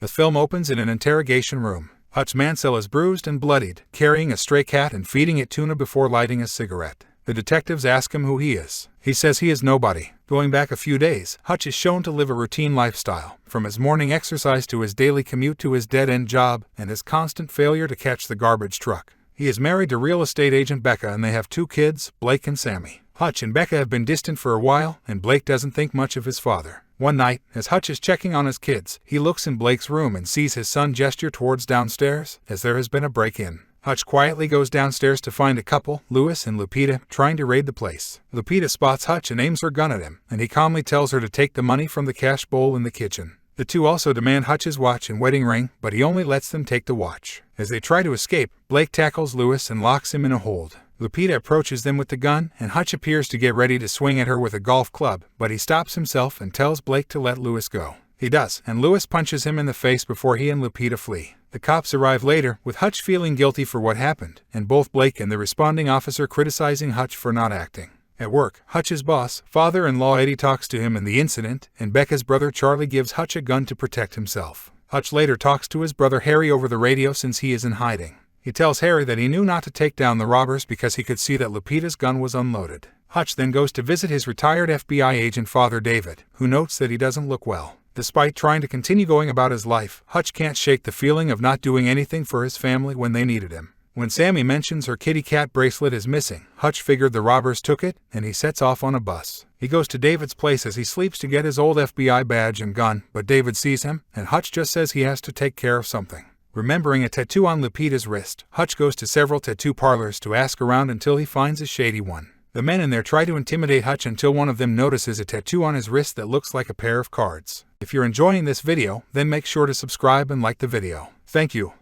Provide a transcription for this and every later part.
The film opens in an interrogation room. Hutch Mansell is bruised and bloodied, carrying a stray cat and feeding it tuna before lighting a cigarette. The detectives ask him who he is. He says he is nobody. Going back a few days, Hutch is shown to live a routine lifestyle, from his morning exercise to his daily commute to his dead-end job and his constant failure to catch the garbage truck. He is married to real estate agent Becca and they have 2 kids, Blake and Sammy. Hutch and Becca have been distant for a while, and Blake doesn't think much of his father. One night, as Hutch is checking on his kids, he looks in Blake's room and sees his son gesture towards downstairs, as there has been a break-in. Hutch quietly goes downstairs to find a couple, Louis and Lupita, trying to raid the place. Lupita spots Hutch and aims her gun at him, and he calmly tells her to take the money from the cash bowl in the kitchen. The two also demand Hutch's watch and wedding ring, but he only lets them take the watch. As they try to escape, Blake tackles Louis and locks him in a hold. Lupita approaches them with the gun, and Hutch appears to get ready to swing at her with a golf club, but he stops himself and tells Blake to let Louis go. He does, and Louis punches him in the face before he and Lupita flee. The cops arrive later, with Hutch feeling guilty for what happened, and both Blake and the responding officer criticizing Hutch for not acting. At work, Hutch's boss, father-in-law Eddie, talks to him in the incident, and Becca's brother Charlie gives Hutch a gun to protect himself. Hutch later talks to his brother Harry over the radio since he is in hiding. He tells Harry that he knew not to take down the robbers because he could see that Lupita's gun was unloaded. Hutch then goes to visit his retired FBI agent father David, who notes that he doesn't look well. Despite trying to continue going about his life, Hutch can't shake the feeling of not doing anything for his family when they needed him. When Sammy mentions her kitty cat bracelet is missing, Hutch figured the robbers took it, and he sets off on a bus. He goes to David's place as he sleeps to get his old FBI badge and gun, but David sees him, and Hutch just says he has to take care of something. Remembering a tattoo on Lupita's wrist, Hutch goes to several tattoo parlors to ask around until he finds a shady one. The men in there try to intimidate Hutch until one of them notices a tattoo on his wrist that looks like a pair of cards. If you're enjoying this video, then make sure to subscribe and like the video. Thank you.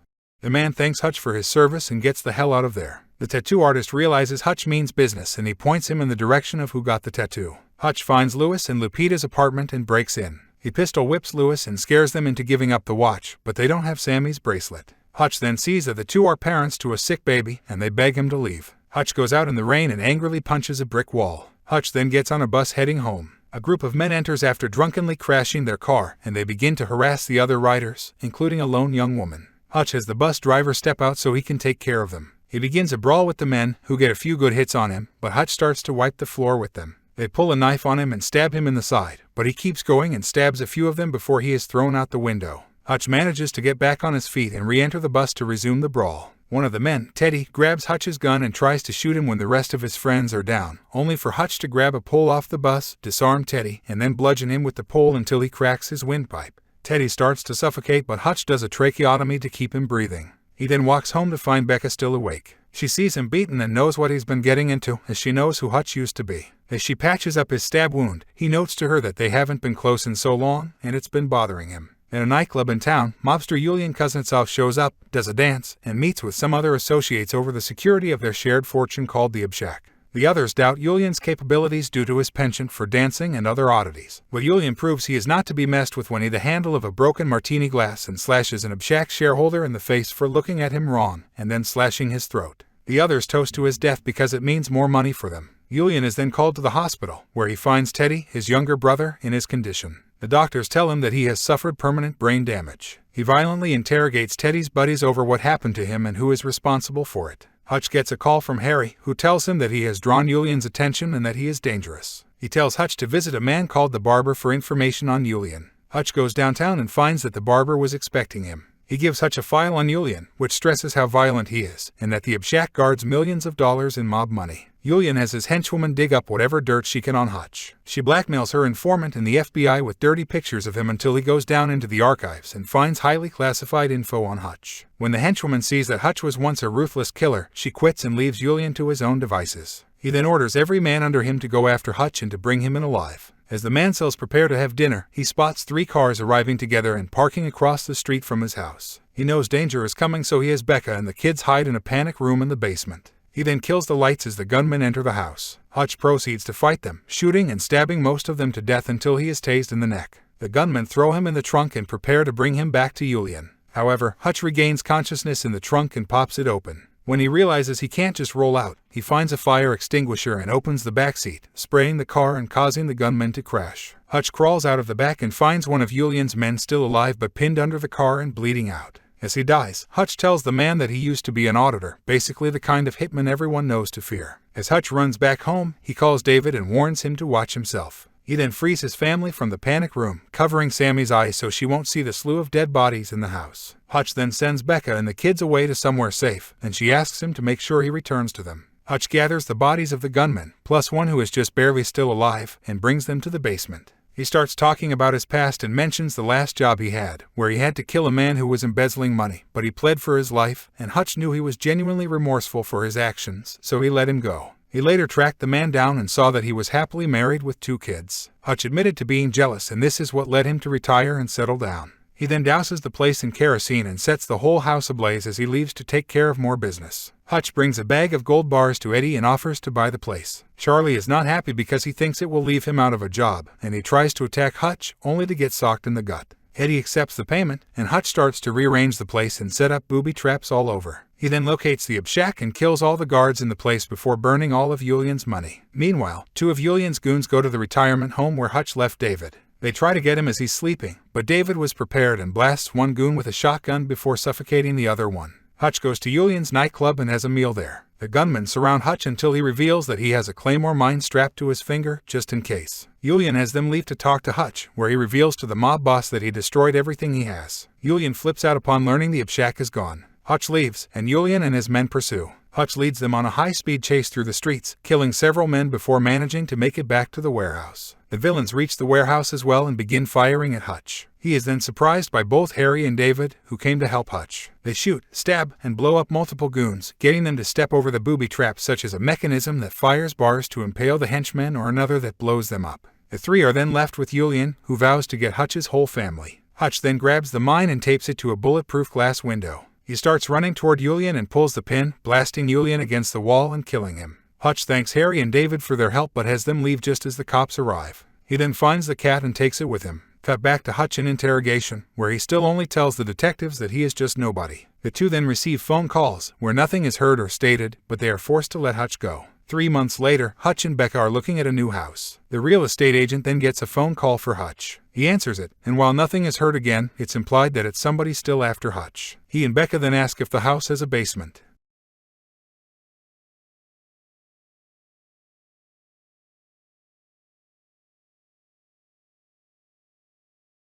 The man thanks Hutch for his service and gets the hell out of there. The tattoo artist realizes Hutch means business and he points him in the direction of who got the tattoo. Hutch finds Louis in Lupita's apartment and breaks in. He pistol whips Louis and scares them into giving up the watch, but they don't have Sammy's bracelet. Hutch then sees that the two are parents to a sick baby, and they beg him to leave. Hutch goes out in the rain and angrily punches a brick wall. Hutch then gets on a bus heading home. A group of men enters after drunkenly crashing their car, and they begin to harass the other riders, including a lone young woman. Hutch has the bus driver step out so he can take care of them. He begins a brawl with the men, who get a few good hits on him, but Hutch starts to wipe the floor with them. They pull a knife on him and stab him in the side, but he keeps going and stabs a few of them before he is thrown out the window. Hutch manages to get back on his feet and re-enter the bus to resume the brawl. One of the men, Teddy, grabs Hutch's gun and tries to shoot him when the rest of his friends are down, only for Hutch to grab a pole off the bus, disarm Teddy, and then bludgeon him with the pole until he cracks his windpipe. Teddy starts to suffocate, but Hutch does a tracheotomy to keep him breathing. He then walks home to find Becca still awake. She sees him beaten and knows what he's been getting into, as she knows who Hutch used to be. As she patches up his stab wound, he notes to her that they haven't been close in so long, and it's been bothering him. In a nightclub in town, mobster Yulian Kuznetsov shows up, does a dance, and meets with some other associates over the security of their shared fortune called the Obshak. The others doubt Yulian's capabilities due to his penchant for dancing and other oddities. But Yulian proves he is not to be messed with when he the handle of a broken martini glass and slashes an Obshak shareholder in the face for looking at him wrong, and then slashing his throat. The others toast to his death because it means more money for them. Yulian is then called to the hospital, where he finds Teddy, his younger brother, in his condition. The doctors tell him that he has suffered permanent brain damage. He violently interrogates Teddy's buddies over what happened to him and who is responsible for it. Hutch gets a call from Harry, who tells him that he has drawn Yulian's attention and that he is dangerous. He tells Hutch to visit a man called the barber for information on Yulian. Hutch goes downtown and finds that the barber was expecting him. He gives Hutch a file on Yulian, which stresses how violent he is, and that the Obshak guards millions of dollars in mob money. Yulian has his henchwoman dig up whatever dirt she can on Hutch. She blackmails her informant and the FBI with dirty pictures of him until he goes down into the archives and finds highly classified info on Hutch. When the henchwoman sees that Hutch was once a ruthless killer, she quits and leaves Yulian to his own devices. He then orders every man under him to go after Hutch and to bring him in alive. As the Mansells prepare to have dinner, he spots 3 cars arriving together and parking across the street from his house. He knows danger is coming, so he has Becca and the kids hide in a panic room in the basement. He then kills the lights as the gunmen enter the house. Hutch proceeds to fight them, shooting and stabbing most of them to death until he is tased in the neck. The gunmen throw him in the trunk and prepare to bring him back to Yulian. However, Hutch regains consciousness in the trunk and pops it open. When he realizes he can't just roll out, he finds a fire extinguisher and opens the back seat, spraying the car and causing the gunman to crash. Hutch crawls out of the back and finds one of Ilya's men still alive but pinned under the car and bleeding out. As he dies, Hutch tells the man that he used to be an auditor, basically the kind of hitman everyone knows to fear. As Hutch runs back home, he calls David and warns him to watch himself. He then frees his family from the panic room, covering Sammy's eyes so she won't see the slew of dead bodies in the house. Hutch then sends Becca and the kids away to somewhere safe, and she asks him to make sure he returns to them. Hutch gathers the bodies of the gunmen, plus one who is just barely still alive, and brings them to the basement. He starts talking about his past and mentions the last job he had, where he had to kill a man who was embezzling money, but he pled for his life, and Hutch knew he was genuinely remorseful for his actions, so he let him go. He later tracked the man down and saw that he was happily married with 2 kids. Hutch admitted to being jealous, and this is what led him to retire and settle down. He then douses the place in kerosene and sets the whole house ablaze as he leaves to take care of more business. Hutch brings a bag of gold bars to Eddie and offers to buy the place. Charlie is not happy because he thinks it will leave him out of a job, and he tries to attack Hutch, only to get socked in the gut. Eddie accepts the payment, and Hutch starts to rearrange the place and set up booby traps all over. He then locates the shack and kills all the guards in the place before burning all of Ilya's money. Meanwhile, 2 of Ilya's goons go to the retirement home where Hutch left David. They try to get him as he's sleeping, but David was prepared and blasts one goon with a shotgun before suffocating the other one. Hutch goes to Ilya's nightclub and has a meal there. The gunmen surround Hutch until he reveals that he has a claymore mine strapped to his finger, just in case. Ilya has them leave to talk to Hutch, where he reveals to the mob boss that he destroyed everything he has. Ilya flips out upon learning the shack is gone. Hutch leaves, and Ilya and his men pursue. Hutch leads them on a high-speed chase through the streets, killing several men before managing to make it back to the warehouse. The villains reach the warehouse as well and begin firing at Hutch. He is then surprised by both Harry and David, who came to help Hutch. They shoot, stab, and blow up multiple goons, getting them to step over the booby traps, such as a mechanism that fires bars to impale the henchmen or another that blows them up. The 3 are then left with Ilya, who vows to get Hutch's whole family. Hutch then grabs the mine and tapes it to a bulletproof glass window. He starts running toward Ilya and pulls the pin, blasting Ilya against the wall and killing him. Hutch thanks Harry and David for their help but has them leave just as the cops arrive. He then finds the cat and takes it with him. Cut back to Hutch in interrogation, where he still only tells the detectives that he is just nobody. The 2 then receive phone calls, where nothing is heard or stated, but they are forced to let Hutch go. 3 months later, Hutch and Becca are looking at a new house. The real estate agent then gets a phone call for Hutch. He answers it, and while nothing is heard again, it's implied that it's somebody still after Hutch. He and Becca then ask if the house has a basement.